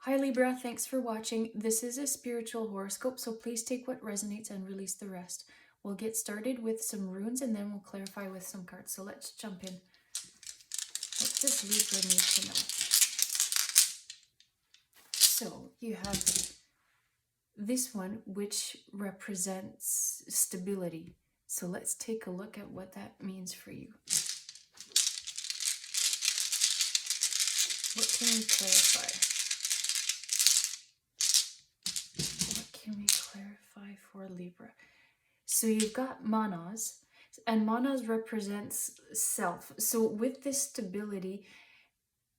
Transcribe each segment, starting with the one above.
Hi Libra, thanks for watching. This is a spiritual horoscope, so please take what resonates and release the rest. We'll get started with some runes and then we'll clarify with some cards. So let's jump in. What does Libra need to know? So you have this one, which represents stability. So let's take a look at what that means for you. What can we clarify? What can we clarify for Libra? So you've got manas, and manas represents self. So with this stability,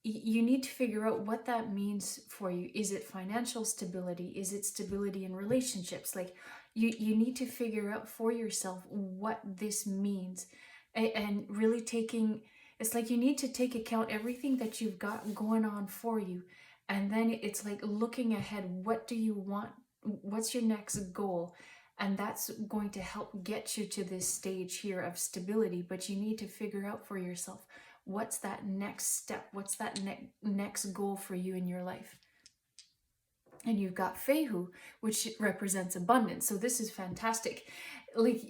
you need to figure out what that means for you. Is it financial stability? Is it stability in relationships? Like you need to figure out for yourself what this means, and really taking, it's like you need to take account everything that you've got going on for you, and then it's like looking ahead. What do you want? What's your next goal? And that's going to help get you to this stage here of stability. But you need to figure out for yourself, what's that next step? What's that next goal for you in your life? And you've got Fehu, which represents abundance. So this is fantastic. Like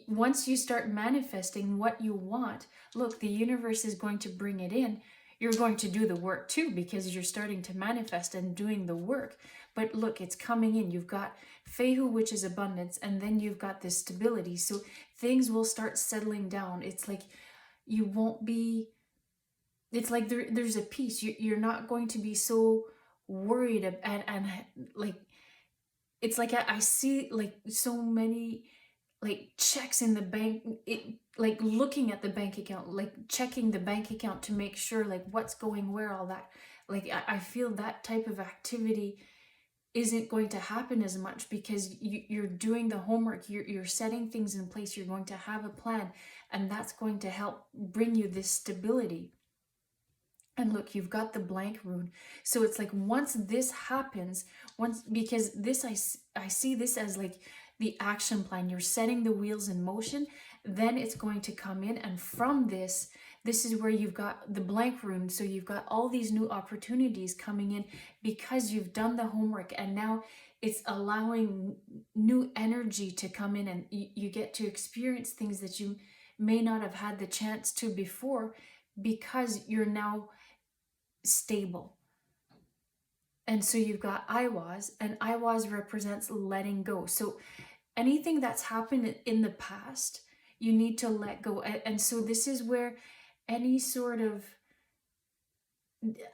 once you start manifesting what you want, look, the universe is going to bring it in. You're going to do the work too, because you're starting to manifest and doing the work. But look, it's coming in. You've got Fehu, which is abundance, and then you've got this stability. So things will start settling down. It's like you won't be, it's like there's a peace. You're not going to be so worried and like, it's like I see like so many like checks in the bank, it like looking at the bank account, like checking the bank account to make sure like what's going where, all that. Like I feel that type of activity isn't going to happen as much, because you're doing the homework, you're setting things in place, you're going to have a plan, and that's going to help bring you this stability. And look, you've got the blank rune. So it's like once this happens, because this, I see this as like the action plan. You're setting the wheels in motion, then it's going to come in. And from this is where you've got the blank rune. So you've got all these new opportunities coming in because you've done the homework, and now it's allowing new energy to come in, and you get to experience things that you may not have had the chance to before, because you're now stable. And so you've got Iwas, and Iwas represents letting go. So anything that's happened in the past, you need to let go. And so this is where any sort of,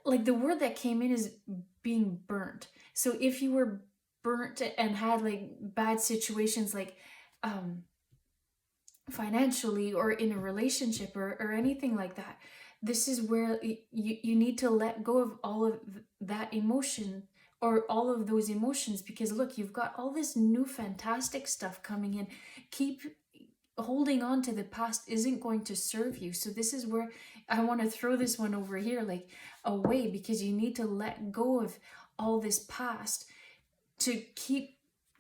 like the word that came in is being burnt. So if you were burnt and had like bad situations, like financially or in a relationship or anything like that, this is where you need to let go of all of that emotion, or all of those emotions, because look, you've got all this new fantastic stuff coming in. Keep holding on to the past isn't going to serve you. So this is where I want to throw this one over here, like away, because you need to let go of all this past to keep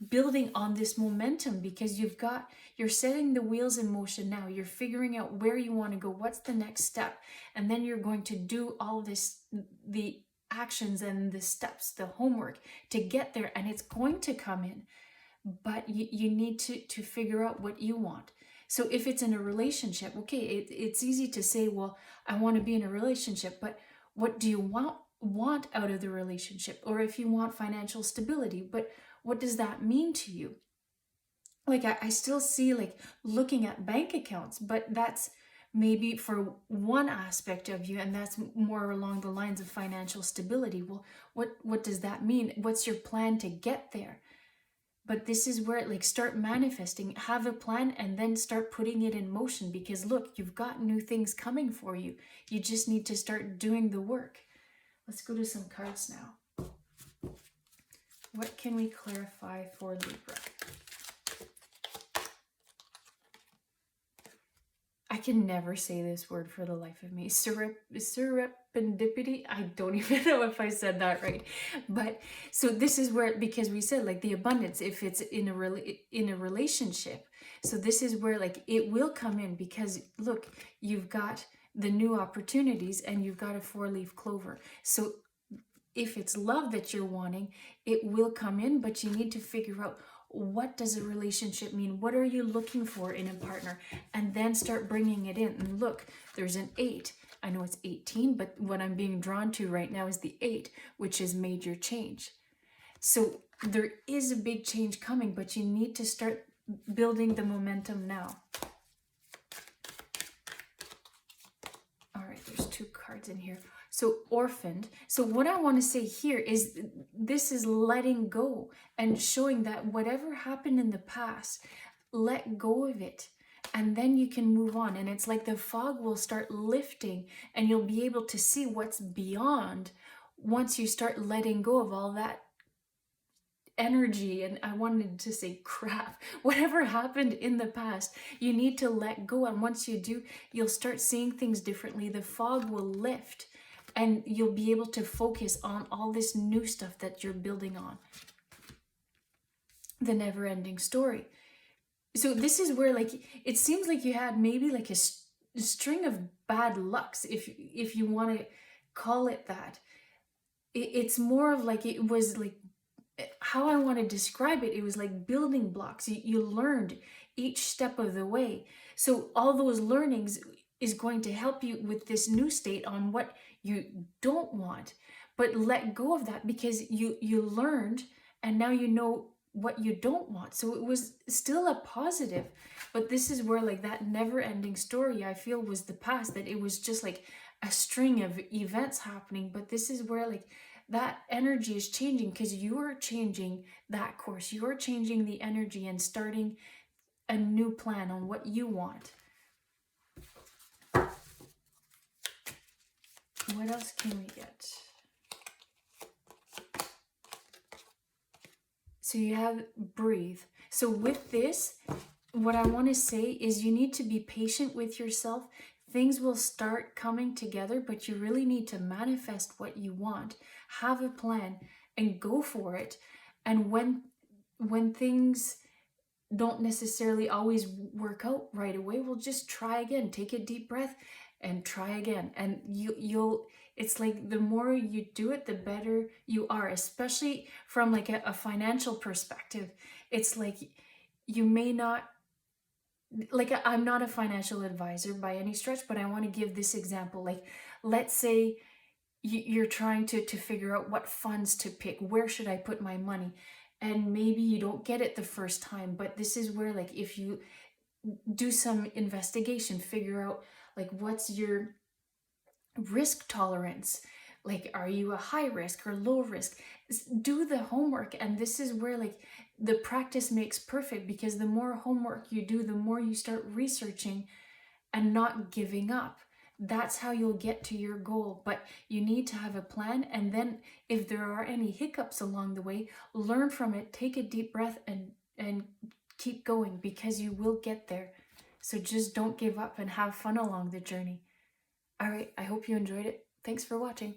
building on this momentum, because you're setting the wheels in motion now. You're figuring out where you want to go, what's the next step, and then you're going to do all this, the actions and the steps, the homework to get there, and it's going to come in. But you need to figure out what you want. So if it's in a relationship, okay, it's easy to say, well, I want to be in a relationship, but what do you want out of the relationship? Or if you want financial stability, but what does that mean to you? Like I still see like looking at bank accounts, but that's maybe for one aspect of you, and that's more along the lines of financial stability. Well, what does that mean? What's your plan to get there? But this is where, like, start manifesting, have a plan, and then start putting it in motion, because look, you've got new things coming for you. You just need to start doing the work. Let's go to some cards now. What can we clarify for Libra? I can never say this word for the life of me. Serendipity. I don't even know if I said that right. But so this is where, because we said like the abundance, if it's in a relationship. So this is where like it will come in, because look, you've got the new opportunities and you've got a 4-leaf clover. So if it's love that you're wanting, it will come in, but you need to figure out, what does a relationship mean? What are you looking for in a partner? And then start bringing it in. And look, there's an 8. I know it's 18, but what I'm being drawn to right now is the 8, which is major change. So there is a big change coming, but you need to start building the momentum now. All right, there's 2 cards in here. So orphaned. So what I want to say here is, this is letting go and showing that whatever happened in the past, let go of it. And then you can move on. And it's like the fog will start lifting and you'll be able to see what's beyond once you start letting go of all that energy. And I wanted to say crap, whatever happened in the past, you need to let go. And once you do, you'll start seeing things differently. The fog will lift and you'll be able to focus on all this new stuff that you're building on. The never-ending story. So this is where, like, it seems like you had maybe like a string of bad lucks, if you want to call it that. It's more of like, it was like, how I want to describe it, it was like building blocks. You learned each step of the way. So all those learnings is going to help you with this new state on what you don't want. But let go of that, because you learned and now you know what you don't want. So it was still a positive. But this is where, like, that never-ending story, I feel, was the past, that it was just like a string of events happening. But this is where, like, that energy is changing, because you're changing that course. You're changing the energy and starting a new plan on what you want. What else can we get? So you have breathe. So with this, what I want to say is, you need to be patient with yourself. Things will start coming together, but you really need to manifest what you want. Have a plan and go for it. And when things don't necessarily always work out right away, well, just try again. Take a deep breath and try again. And you'll it's like, the more you do it, the better you are, especially from like a financial perspective. It's like, you may not, like, I'm not a financial advisor by any stretch, but I want to give this example. Like, let's say you're trying to figure out what funds to pick. Where should I put my money? And maybe you don't get it the first time, but this is where, like, if you do some investigation, figure out, like, what's your risk tolerance? Like, are you a high risk or low risk? Do the homework. And this is where, like, the practice makes perfect, because the more homework you do, the more you start researching and not giving up. That's how you'll get to your goal. But you need to have a plan. And then if there are any hiccups along the way, learn from it, take a deep breath, and keep going, because you will get there. So just don't give up and have fun along the journey. All right, I hope you enjoyed it. Thanks for watching.